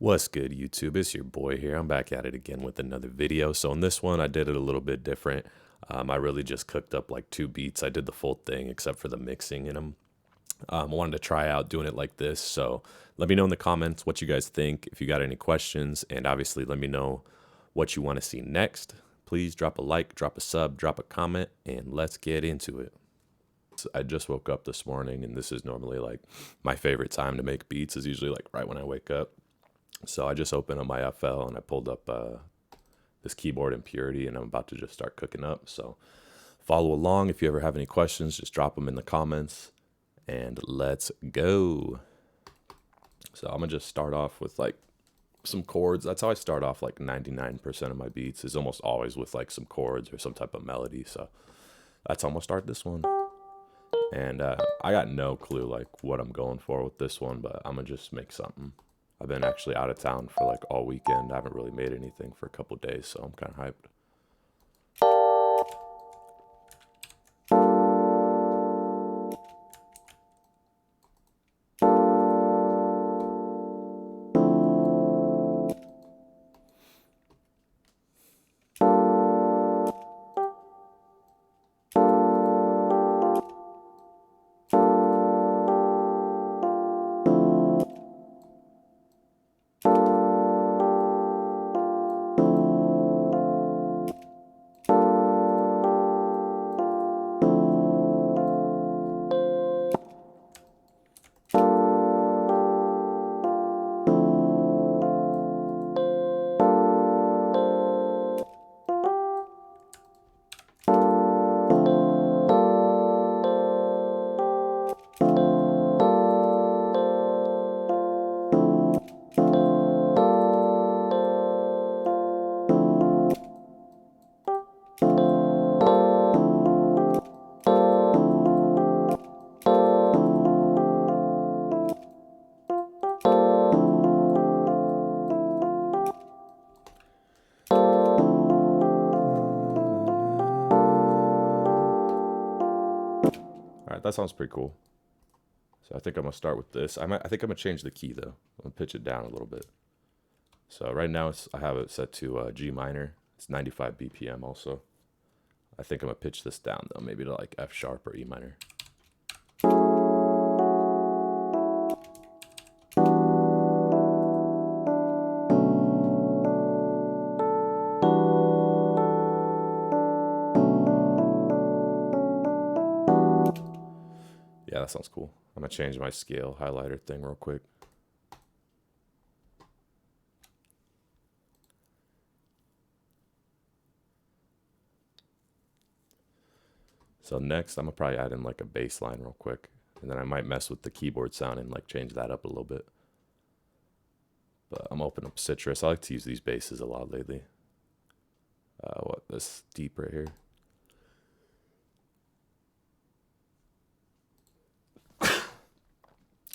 What's good, YouTube? It's your boy here. I'm back at it again with another video. So in this one, I did it a little bit different. I really just cooked up like 2 beats. I did the full thing except for the mixing in them. I wanted to try out doing it like this. So let me know in the comments what you guys think, if you got any questions, and obviously let me know what you want to see next. Please drop a like, drop a sub, drop a comment, and let's get into it. I just woke up this morning, and this is normally like my favorite time to make beats is usually like right when I wake up. So I just opened up my FL and I pulled up this keyboard impurity, and I'm about to just start cooking up. So follow along. If you ever have any questions, just drop them in the comments and let's go. So I'm gonna just start off with like some chords. That's how I start off like 99% of my beats is almost always with like some chords or some type of melody. So that's how I'm gonna start this one. And I got no clue like what I'm going for with this one, but I'm gonna just make something. I've been actually out of town for like all weekend. I haven't really made anything for a couple days, so I'm kind of hyped. All right, that sounds pretty cool. So I think I'm gonna start with this. I think I'm gonna change the key though. I'm gonna pitch it down a little bit. So right now I have it set to G minor. It's 95 BPM also. I think I'm gonna pitch this down though, maybe to like F sharp or E minor. Yeah, that sounds cool. I'm gonna change my scale highlighter thing real quick. So next, I'm gonna probably add in like a bass line real quick, and then I might mess with the keyboard sound and like change that up a little bit. But I'm opening up Citrus. I like to use these basses a lot lately. This deep right here.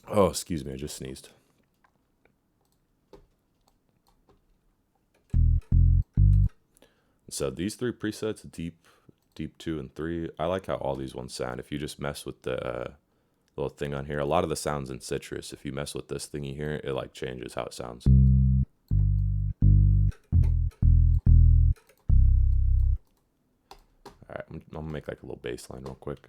Oh, excuse me, I just sneezed. So these 3 presets, deep 2 and 3, I like how all these ones sound. If you just mess with the little thing on here, a lot of the sounds in Citrus, if you mess with this thingy here, it like changes how it sounds. All right, I'm gonna make like a little bass line real quick.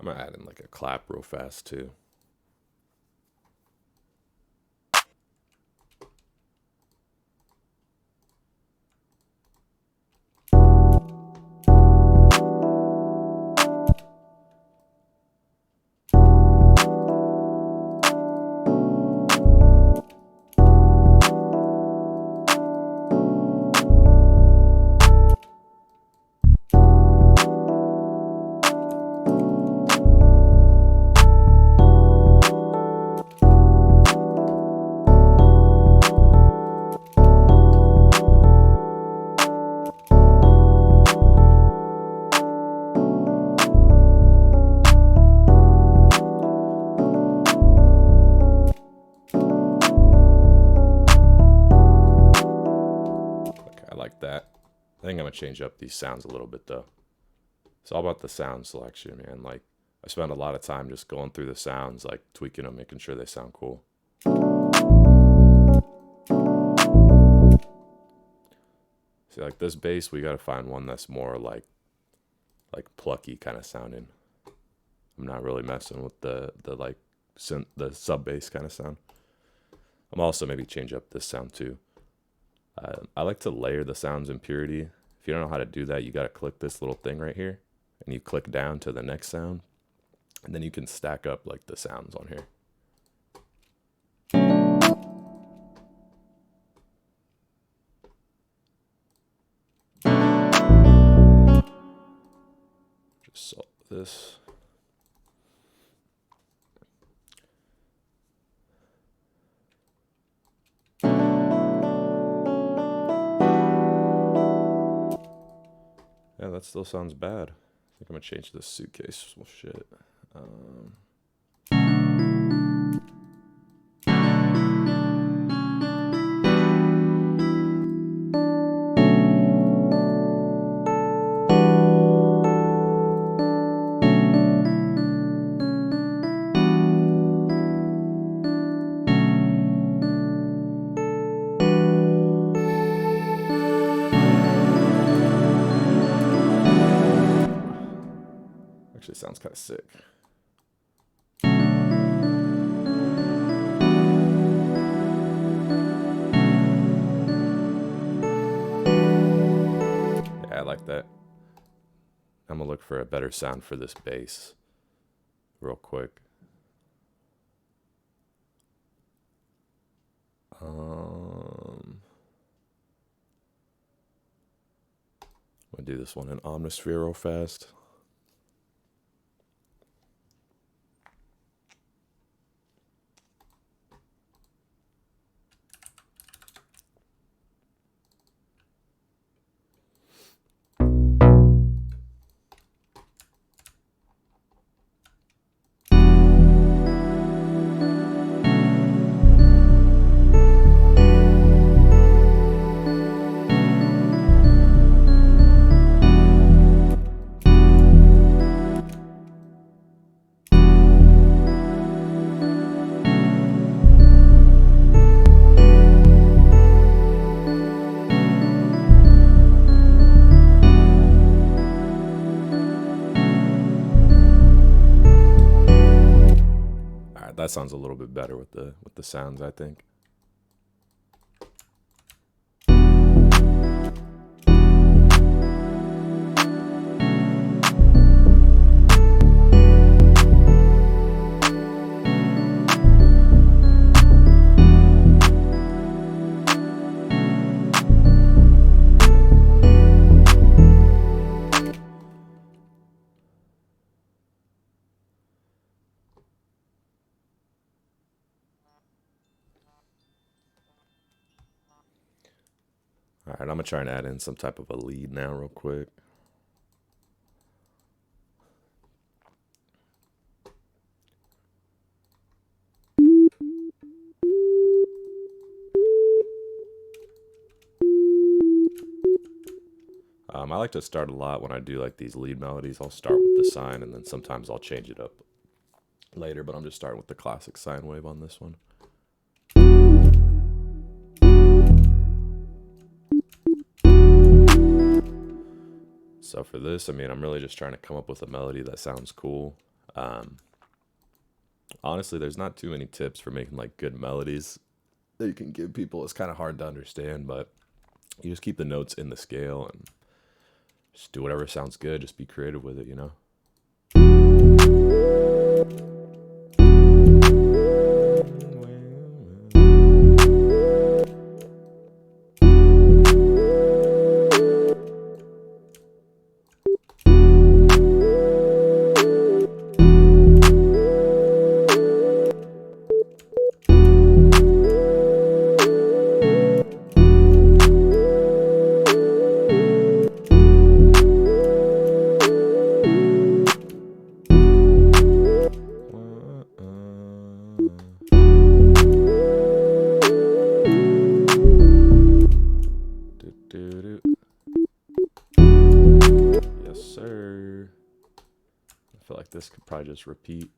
I'm gonna add in like a clap real fast too. that. I think I'm gonna change up these sounds a little bit though. It's all about the sound selection, man. Like, I spend a lot of time just going through the sounds, like tweaking them, making sure they sound cool. See, like this bass, we gotta find one that's more like plucky kind of sounding. I'm not really messing with the like the sub bass kind of sound. I'm also maybe change up this sound too. I like to layer the sounds in Purity. If you don't know how to do that, you gotta click this little thing right here, and you click down to the next sound, and then you can stack up like the sounds on here. Just solve this. Yeah, that still sounds bad. I think I'm gonna change this suitcase. Well, shit. Actually sounds kind of sick. Yeah, I like that. I'm gonna look for a better sound for this bass real quick. I'm gonna do this one in Omnisphere real fast. That sounds a little bit better with the sounds, I think. All right, I'm gonna try and add in some type of a lead now real quick. I like to start a lot when I do like these lead melodies. I'll start with the sine, and then sometimes I'll change it up later, but I'm just starting with the classic sine wave on this one. So for this, I mean, I'm really just trying to come up with a melody that sounds cool. Honestly, there's not too many tips for making like good melodies that you can give people. It's kind of hard to understand, but you just keep the notes in the scale and just do whatever sounds good. Just be creative with it, you know? this could probably just repeat.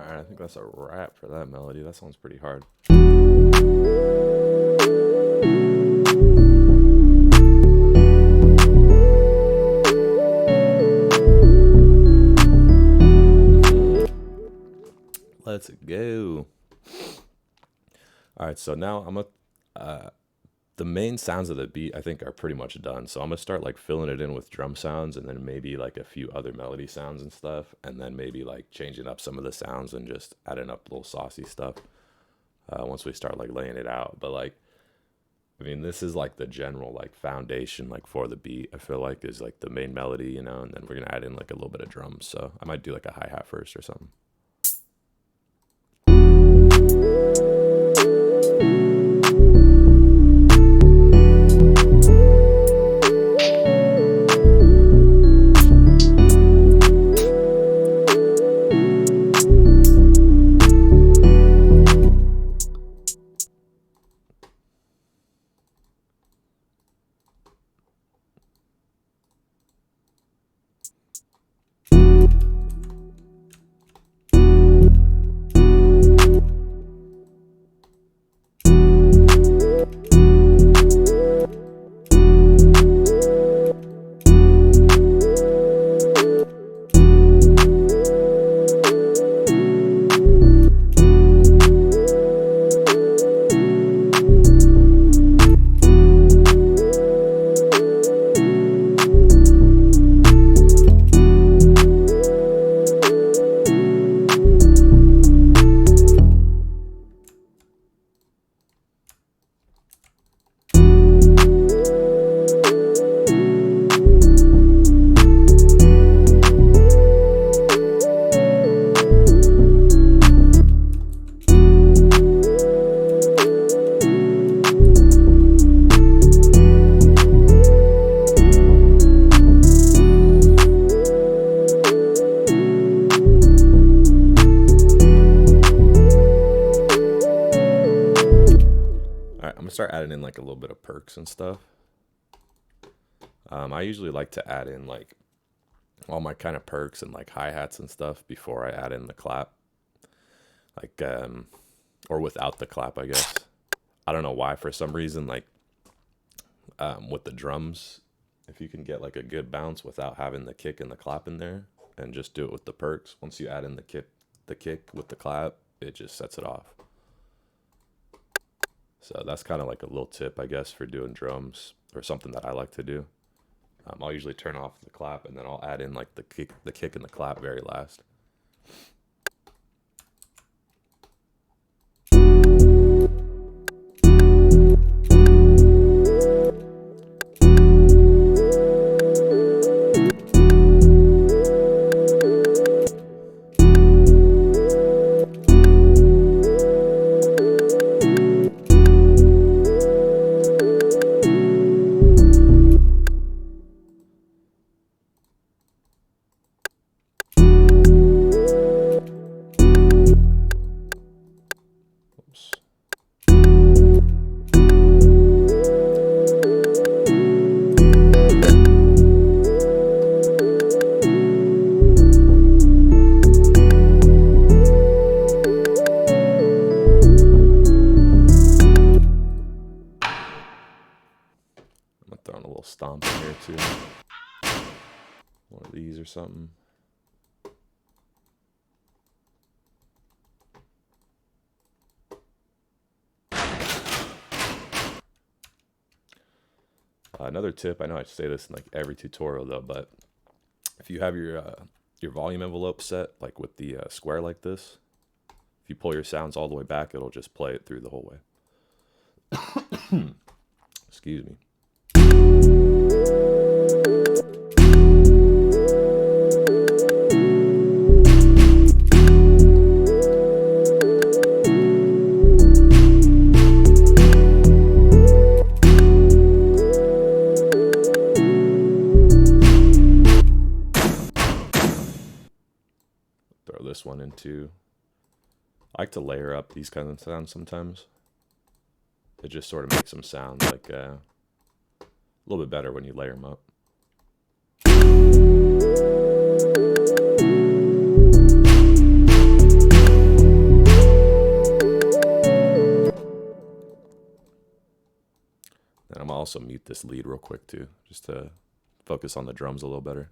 I think that's a wrap for that melody. That sounds pretty hard. Let's go. All right, so now the main sounds of the beat I think are pretty much done. So I'm gonna start like filling it in with drum sounds and then maybe like a few other melody sounds and stuff, and then maybe like changing up some of the sounds and just adding up little saucy stuff once we start like laying it out. But like, I mean, this is like the general like foundation like for the beat. I feel like is like the main melody, you know, and then we're gonna add in like a little bit of drums. So I might do like a hi-hat first or something. Start adding in like a little bit of perks and stuff. I usually like to add in like all my kind of perks and like hi-hats and stuff before I add in the clap, like or without the clap, I guess. I don't know why, for some reason, like with the drums, if you can get like a good bounce without having the kick and the clap in there and just do it with the perks, once you add in the kick with the clap, it just sets it off. So that's kind of like a little tip, I guess, for doing drums, or something that I like to do. I'll usually turn off the clap and then I'll add in like the kick and the clap very last. Throwing a little stomp in here too. One of these or something. Another tip, I know I say this in like every tutorial though, but if you have your volume envelope set like with the square like this, If you pull your sounds all the way back, it'll just play it through the whole way. Excuse me. Throw this one into. I like to layer up these kinds of sounds sometimes. It just sort of makes them sound like a little bit better when you layer them up. And I'm gonna also mute this lead real quick too, just to focus on the drums a little better.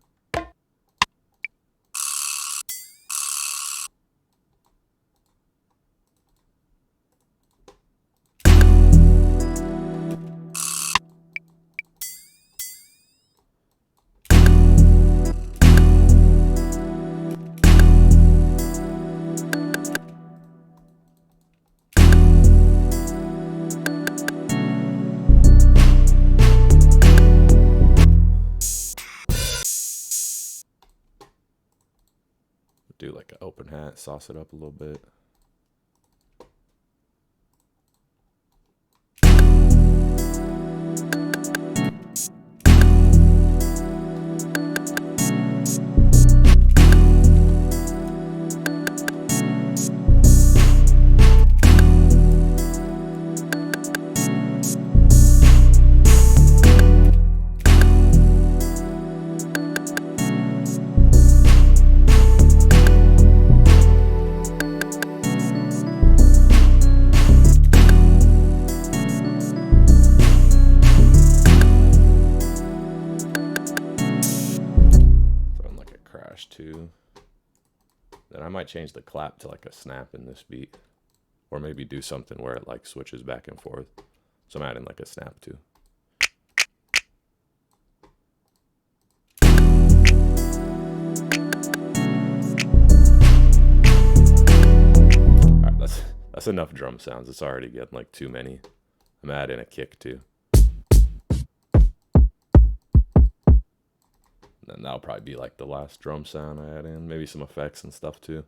Do like an open hat, sauce it up a little bit. Too. Then I might change the clap to like a snap in this beat, or maybe do something where it like switches back and forth. So I'm adding like a snap too. All right, that's enough drum sounds. It's already getting like too many. I'm adding a kick too. And that'll probably be like the last drum sound I add in. Maybe some effects and stuff too.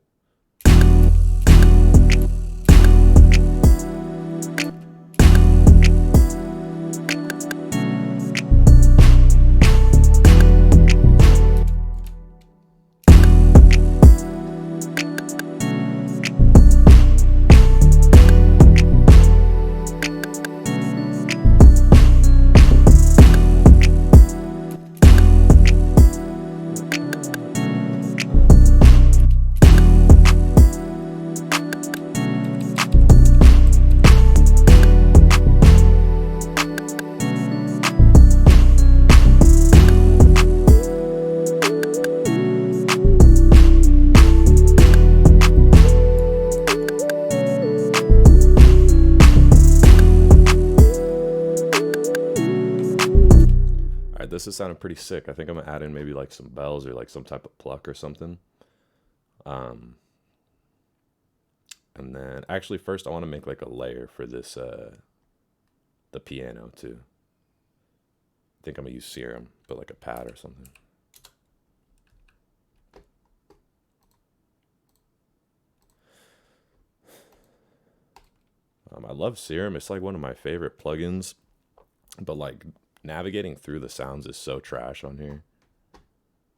This is sounding pretty sick. I think I'm gonna add in maybe like some bells or like some type of pluck or something. And then actually first I want to make like a layer for this the piano too. I think I'm gonna use serum, but like a pad or something. I love Serum. It's like one of my favorite plugins, but like navigating through the sounds is so trash on here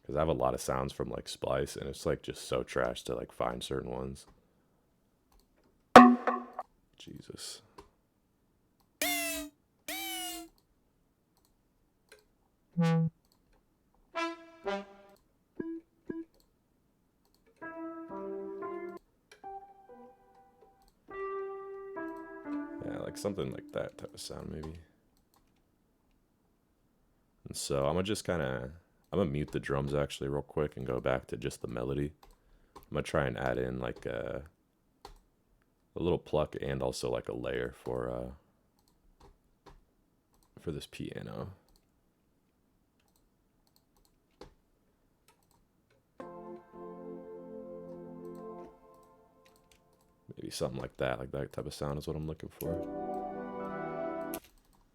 because I have a lot of sounds from like Splice, and it's like just so trash to like find certain ones. Jesus. Yeah, like something like that type of sound maybe. And so I'm gonna mute the drums actually real quick and go back to just the melody. I'm gonna try and add in like a little pluck and also like a layer for this piano. Maybe something like that type of sound is what I'm looking for.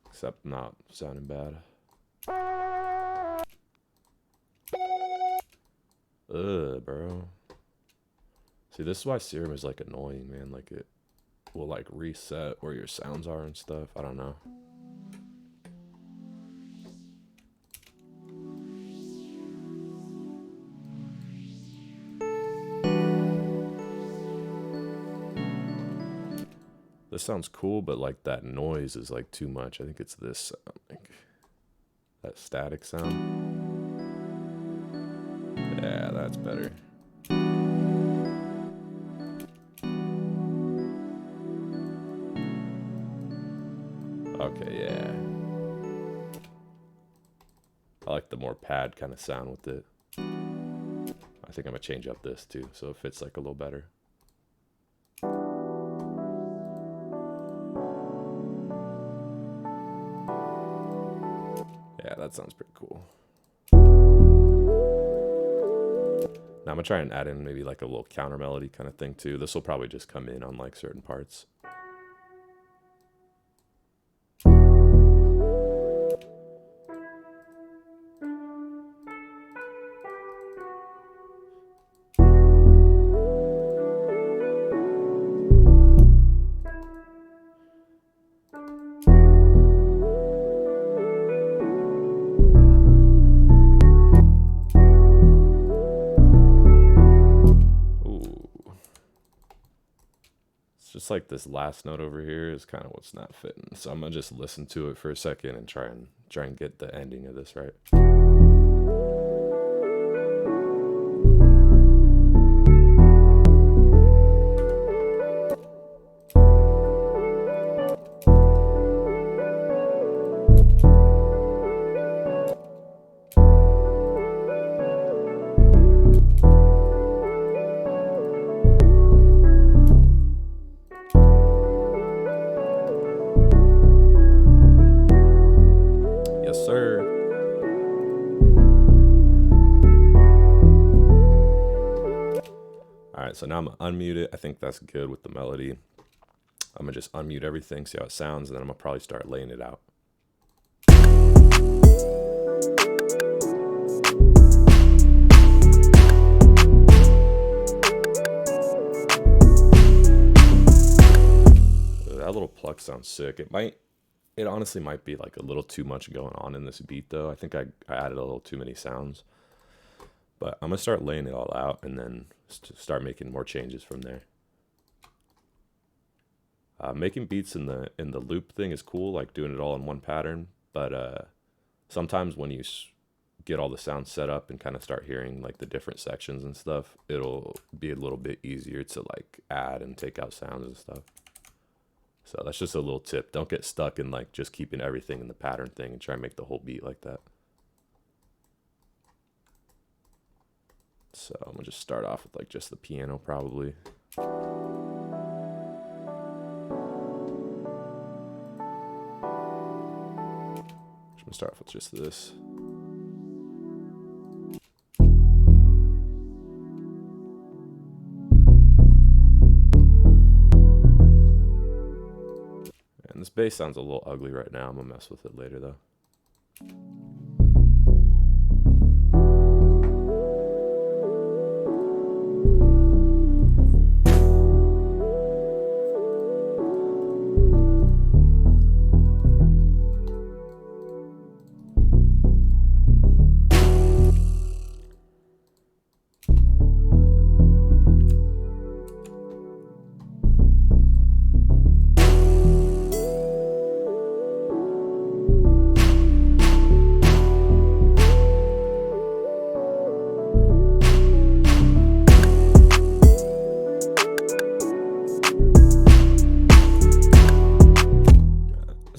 Except not sounding bad. Ugh, bro. See, this is why Serum is like annoying, man. Like it will like reset where your sounds are and stuff. I don't know. This sounds cool, but like that noise is like too much. I think it's this sound, like that static sound. Yeah, that's better. Okay, yeah. I like the more pad kind of sound with it. I think I'm gonna change up this too, so it fits like a little better. Yeah, that sounds pretty cool. Now I'm gonna try and add in maybe like a little counter melody kind of thing too. This will probably just come in on like certain parts. Just like this last note over here is kind of what's not fitting. So I'm gonna just listen to it for a second and try and get the ending of this right. Alright, so now I'm gonna unmute it. I think that's good with the melody. I'm gonna just unmute everything, see how it sounds, and then I'm gonna probably start laying it out. That little pluck sounds sick. It honestly might be like a little too much going on in this beat though. I think I added a little too many sounds. But I'm gonna start laying it all out and then start making more changes from there. Making beats in the loop thing is cool, like doing it all in one pattern. But sometimes when you get all the sounds set up and kind of start hearing like the different sections and stuff, it'll be a little bit easier to like add and take out sounds and stuff. So that's just a little tip. Don't get stuck in like just keeping everything in the pattern thing and try and make the whole beat like that. So I'm gonna just start off with like just the piano probably. I'm gonna start off with just this. And this bass sounds a little ugly right now. I'm gonna mess with it later though.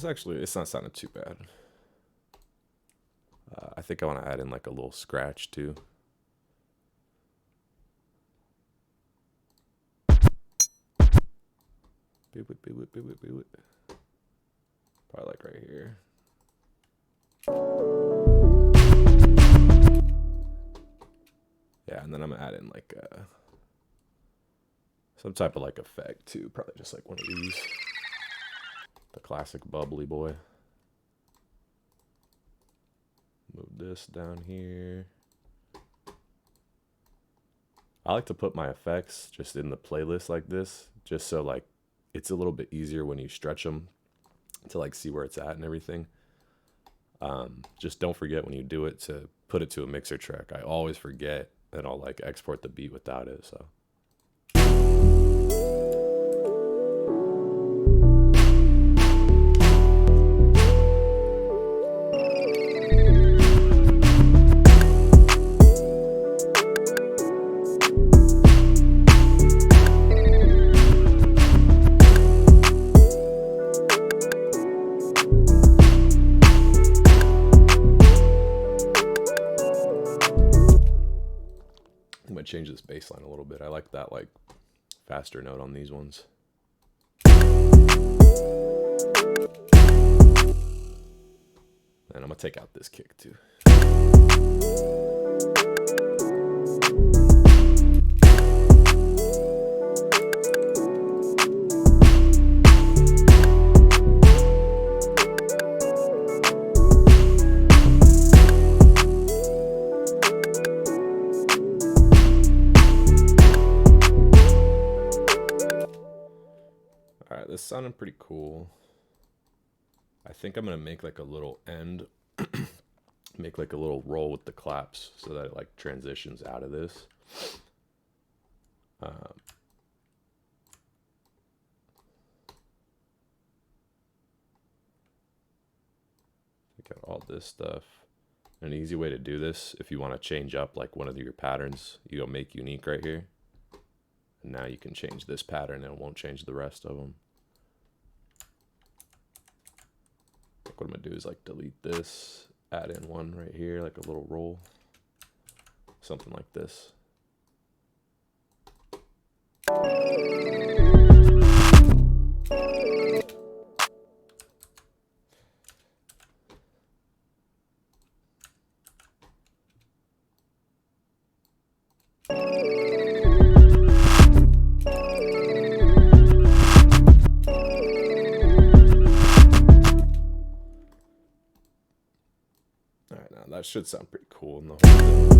Actually, it's not sounding too bad. I think I want to add in like a little scratch too. Probably like right here. Yeah, and then I'm gonna add in like some type of like effect too. Probably just like one of these. The classic bubbly boy. Move this down here. I like to put my effects just in the playlist like this, just so like it's a little bit easier when you stretch them to like see where it's at and everything. Just don't forget when you do it to put it to a mixer track. I always forget, and I'll like export the beat without it. So I'm gonna change this bass line a little bit. I like that like faster note on these ones. And I'm gonna take out this kick too. Alright, this sounded pretty cool. I think I'm gonna make like a little end, make like a little roll with the claps so that it like transitions out of this. Got all this stuff. An easy way to do this, if you want to change up like one of your patterns, you go make unique right here. And now you can change this pattern and it won't change the rest of them. Like what I'm gonna do is like delete this, add in one right here, like a little roll, something like this. Alright, now that should sound pretty cool in the whole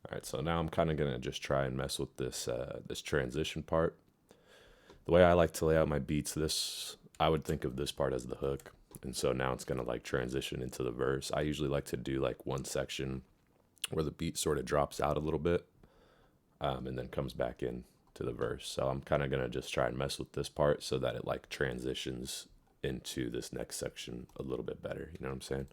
Alright, so now I'm kind of going to just try and mess with this this transition part. The way I like to lay out my beats, I would think of this part as the hook. And so now it's going to like transition into the verse. I usually like to do like one section where the beat sort of drops out a little bit and then comes back in to the verse. So I'm kind of going to just try and mess with this part so that it like transitions into this next section a little bit better. You know what I'm saying?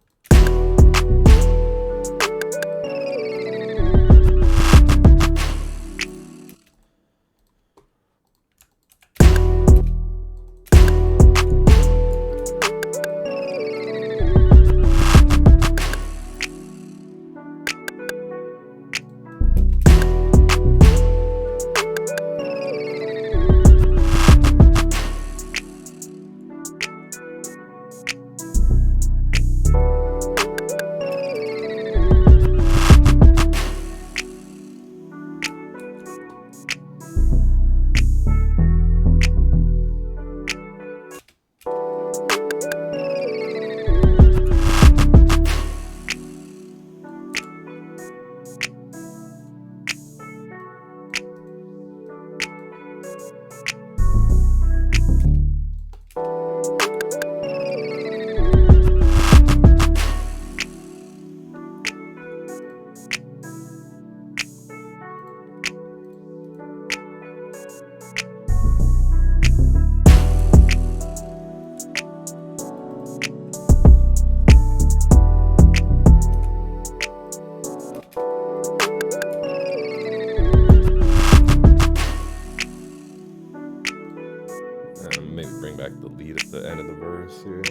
the lead at the end of the verse here.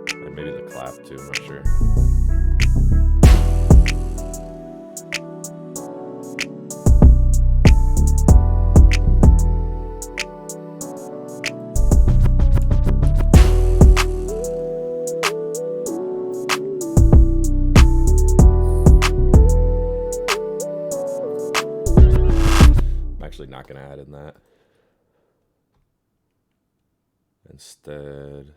And maybe the clap too, I'm not sure. I'm actually not going to add in that. Instead,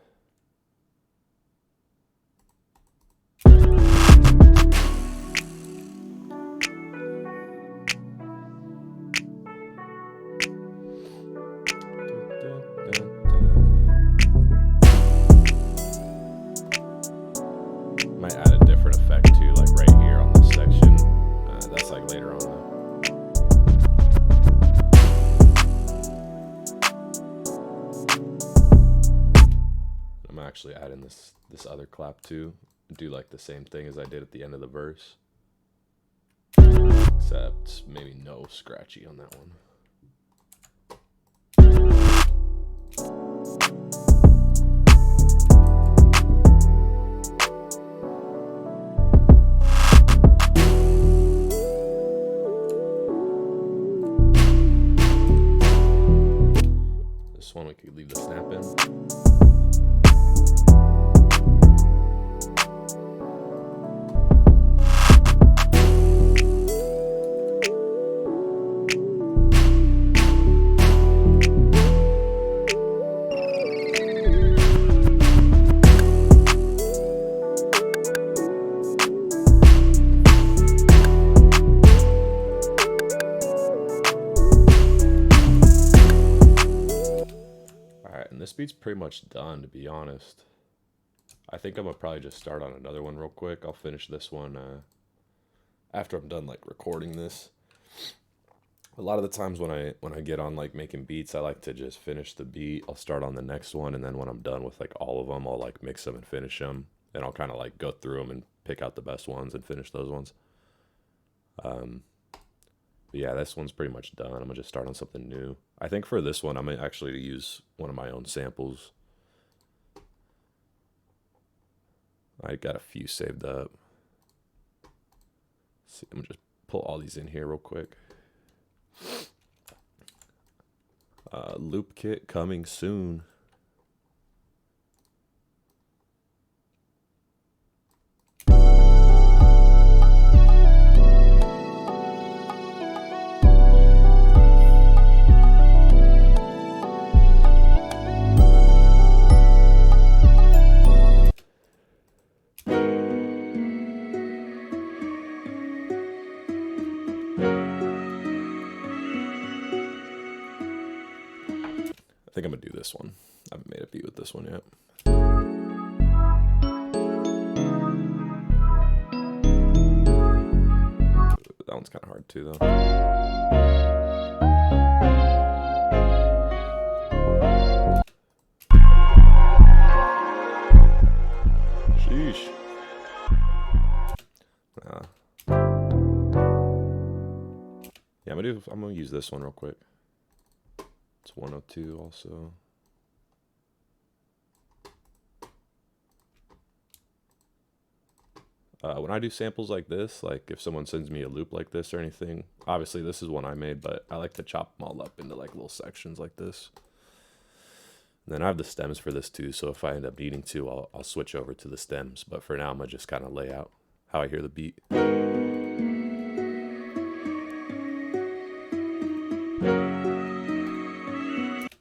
might add a different effect too, like right here on this section. That's like later on though. I'm actually adding this other clap too. Do like the same thing as I did at the end of the verse, except maybe no scratchy on that one. This one we could leave the snap in. This beat's pretty much done, to be honest. I think I'm gonna probably just start on another one real quick. I'll finish this one after I'm done like recording this. A lot of the times when I get on like making beats, I like to just finish the beat. I'll start on the next one, and then when I'm done with like all of them, I'll like mix them and finish them. And I'll kind of like go through them and pick out the best ones and finish those ones. But yeah, this one's pretty much done. I'm gonna just start on something new. I think for this one, I'm gonna actually use one of my own samples. I got a few saved up. Let's see, I'm gonna just pull all these in here real quick. Loop kit coming soon. I think I'm gonna do this one. I haven't made a beat with this one yet. That one's kind of hard too, though. Sheesh. Yeah, I'm gonna use this one real quick. It's 102 also. When I do samples like this, like if someone sends me a loop like this or anything, obviously this is one I made, but I like to chop them all up into like little sections like this. And then I have the stems for this too, so if I end up needing to, I'll switch over to the stems. But for now, I'm gonna just kind of lay out how I hear the beat.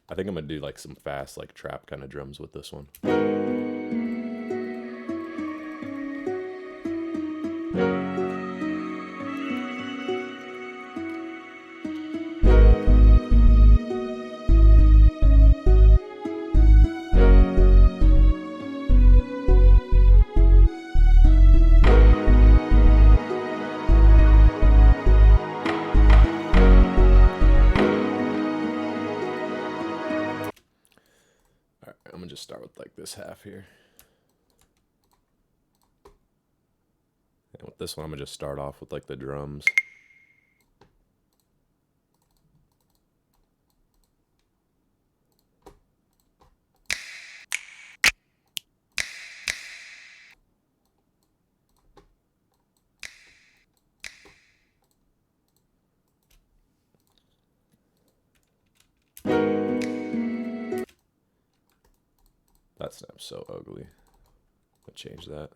I think I'm gonna do like some fast, like trap kind of drums with this one. I'm gonna just start with like this half here. And with this one, I'm gonna just start off with like the drums. I'm so ugly. I'll change that.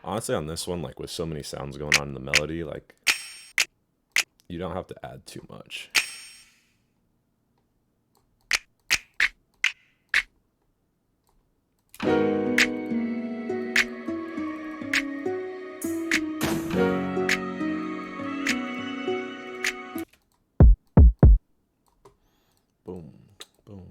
Honestly, on this one, like with so many sounds going on in the melody, like you don't have to add too much. Boom, boom.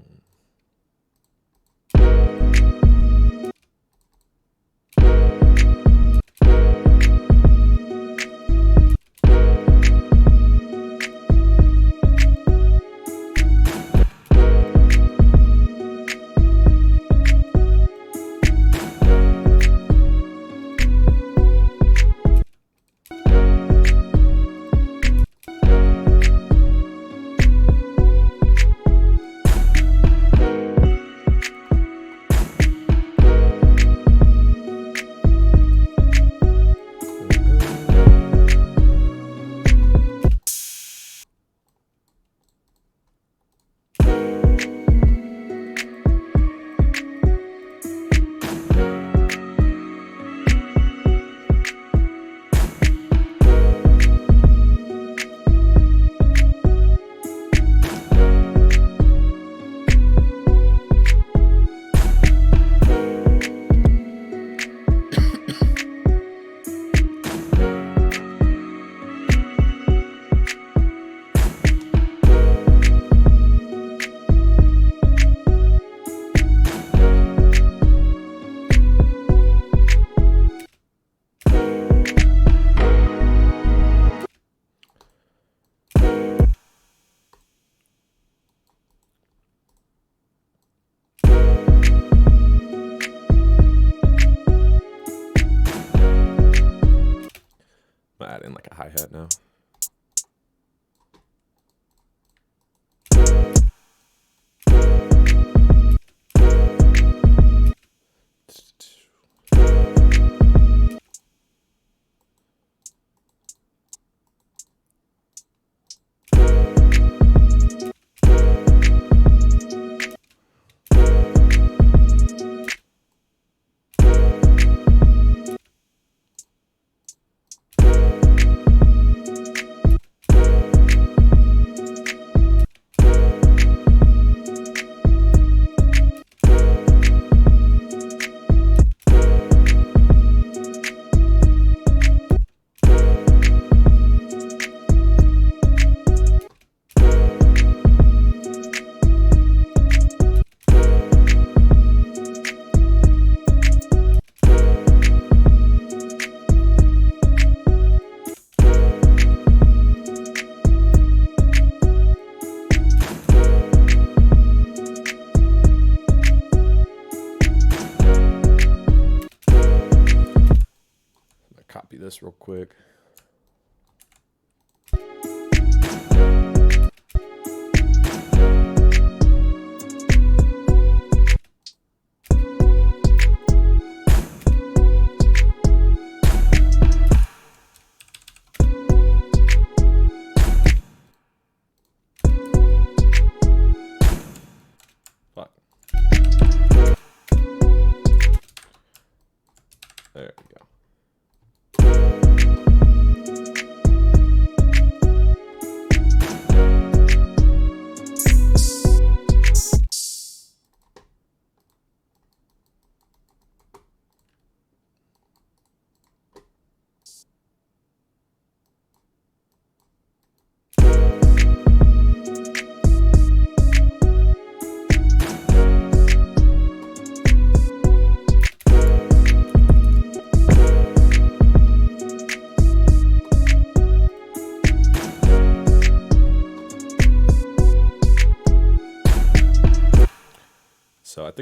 I'm gonna add in like a hi-hat now. Copy this real quick. Fuck. There we go.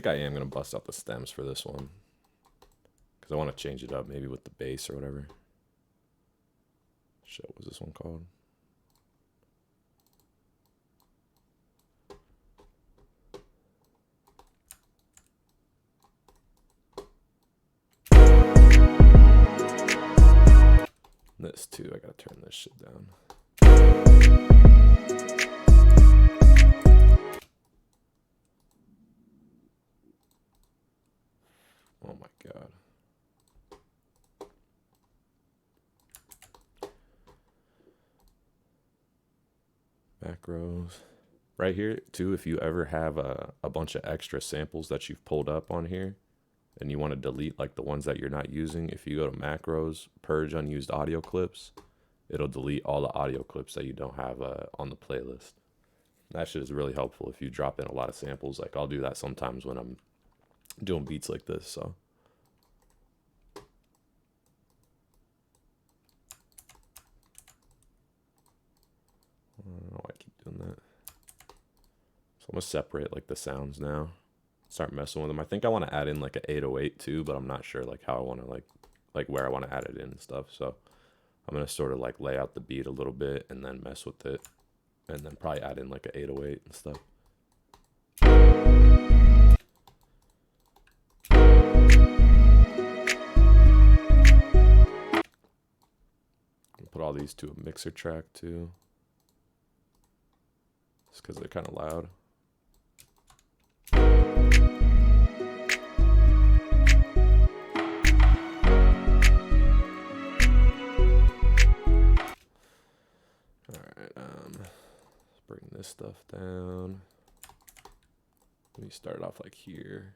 I am going to bust out the stems for this one, because I want to change it up maybe with the bass or whatever. Shit, what was this one called? This too, I gotta turn this shit down. Oh my god. Macros. Right here too, if you ever have a bunch of extra samples that you've pulled up on here and you want to delete like the ones that you're not using, if you go to macros, purge unused audio clips, it'll delete all the audio clips that you don't have on the playlist. That shit is really helpful if you drop in a lot of samples. Like I'll do that sometimes when I'm doing beats like this, so. I don't know why I keep doing that. So I'm gonna separate like the sounds now. Start messing with them. I think I want to add in like an 808 too, but I'm not sure like how I want to like where I want to add it in and stuff. So I'm gonna sort of like lay out the beat a little bit and then mess with it, and then probably add in like an 808 and stuff. Put all these to a mixer track too, just because they're kind of loud. Bring this stuff down. Let me start off like here.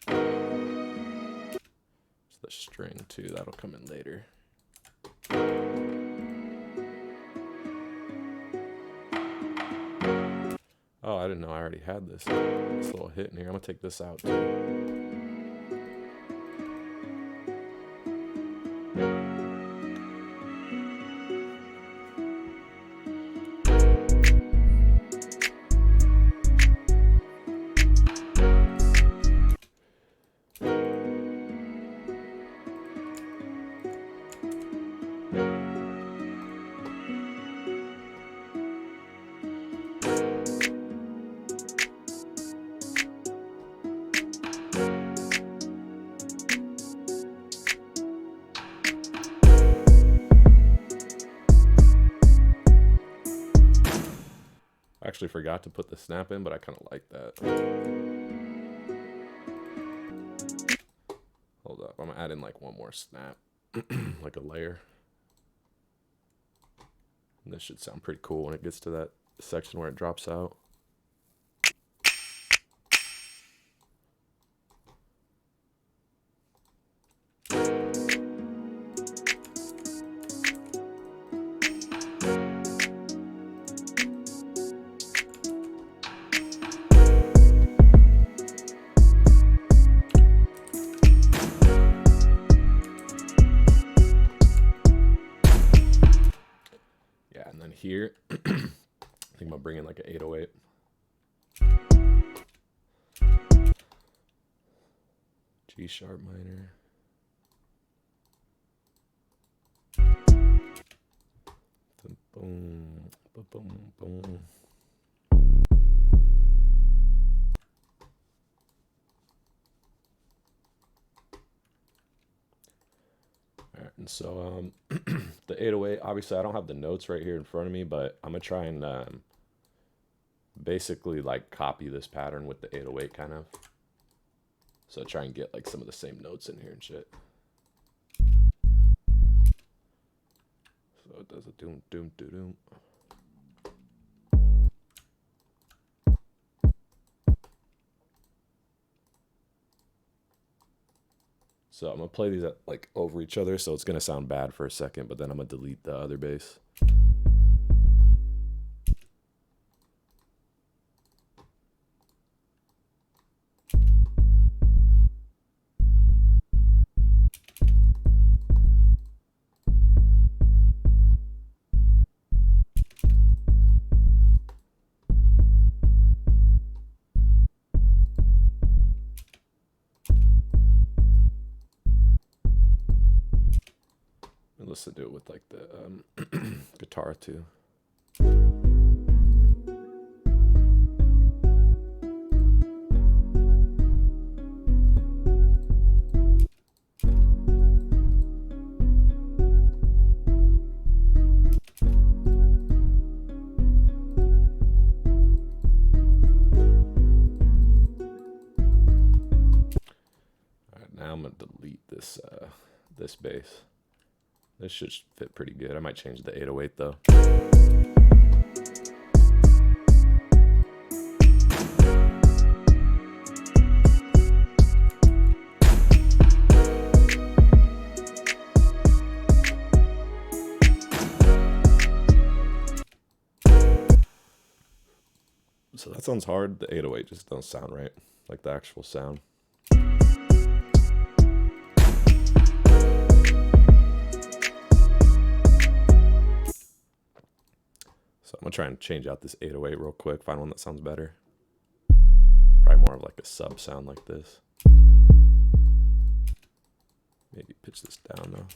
It's the string too, that'll come in later. Oh, I didn't know I already had this little hit in here. I'm gonna take this out too. Actually forgot to put the snap in, but I kind of like that. Hold up, I'm gonna add in like one more snap, like a layer. And this should sound pretty cool when it gets to that section where it drops out. Here, I think I'm gonna bring in like an 808. G sharp minor. Boom, boom, boom, boom. Alright, and so the 808, obviously I don't have the notes right here in front of me, but I'm gonna try and basically like copy this pattern with the 808 kind of. So try and get like some of the same notes in here and shit. So it does a doom doom doom doom. So I'm gonna play these like over each other, so it's gonna sound bad for a second, but then I'm gonna delete the other bass. listen to it with like the guitar too. Now I'm gonna delete this this bass. This should fit pretty good. I might change the 808 though. So that sounds hard. The 808 just don't sound right, like the actual sound. So I'm gonna try and change out this 808 real quick, find one that sounds better. Probably more of like a sub sound like this. Maybe pitch this down though.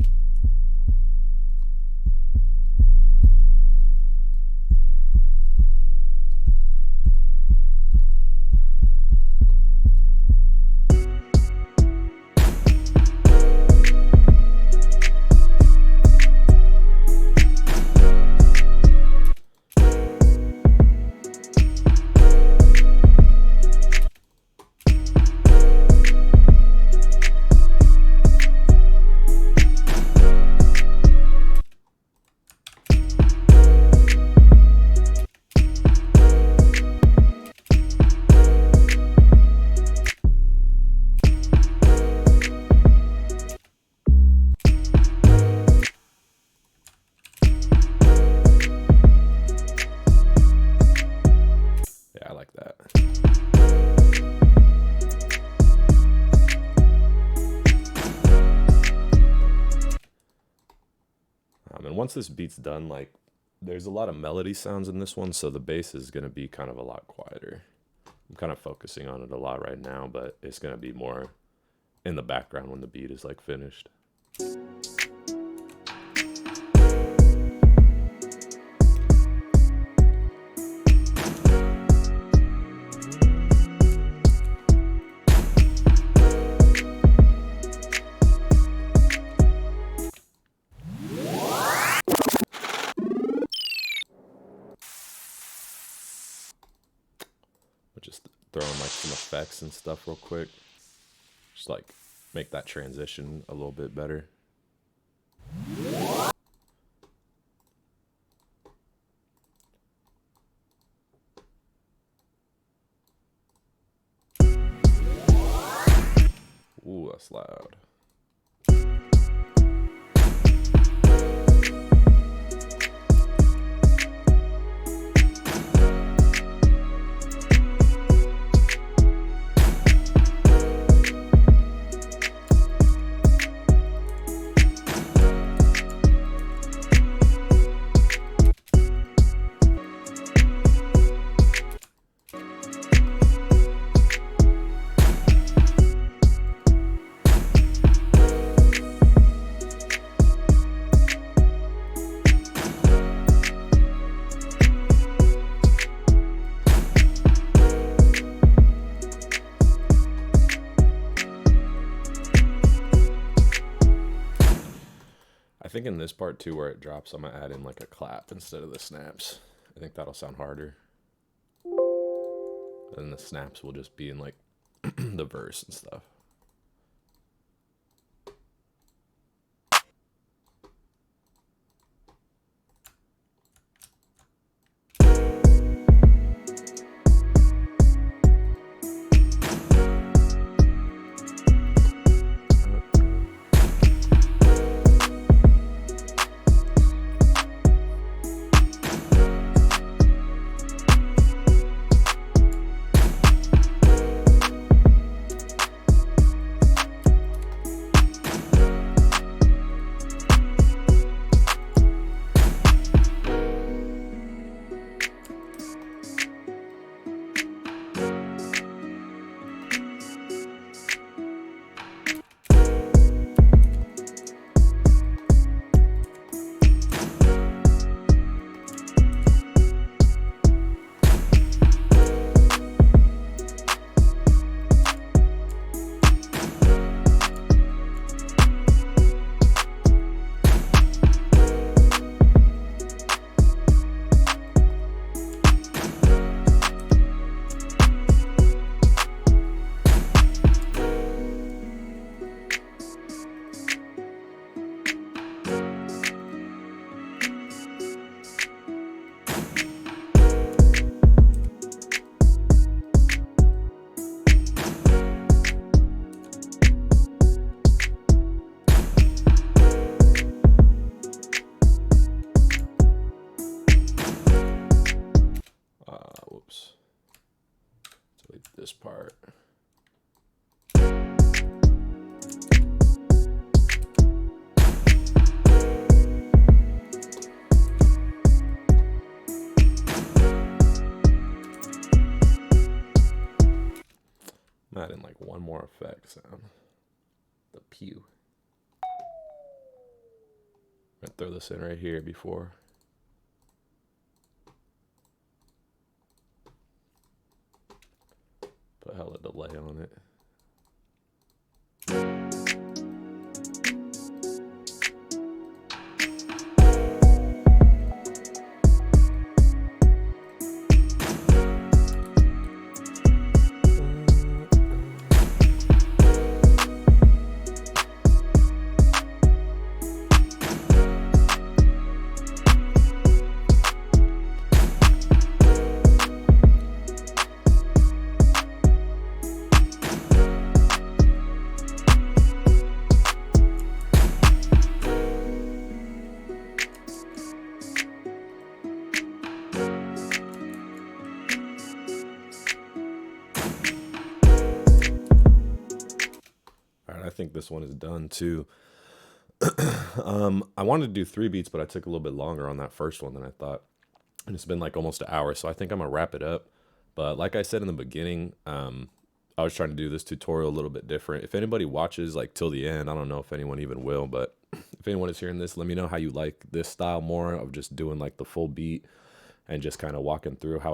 I like that. And once this beat's done, like, there's a lot of melody sounds in this one, so the bass is going to be kind of a lot quieter. I'm kind of focusing on it a lot right now, but it's going to be more in the background when the beat is like finished. Just throw in like some effects and stuff real quick. Just like make that transition a little bit better. Ooh, that's loud. I think in this part too, where it drops, I'm gonna add in like a clap instead of the snaps. I think that'll sound harder. And the snaps will just be in like the verse and stuff. one more effect sound. The pew. I'm gonna throw this in right here before. Put hella delay on it. All right, I think this one is done too. I wanted to do 3 beats, but I took a little bit longer on that first one than I thought. And it's been like almost an hour, so I think I'm gonna wrap it up. But like I said in the beginning, I was trying to do this tutorial a little bit different. If anybody watches like till the end, I don't know if anyone even will, but if anyone is hearing this, let me know how you like this style more of just doing like the full beat and just kind of walking through how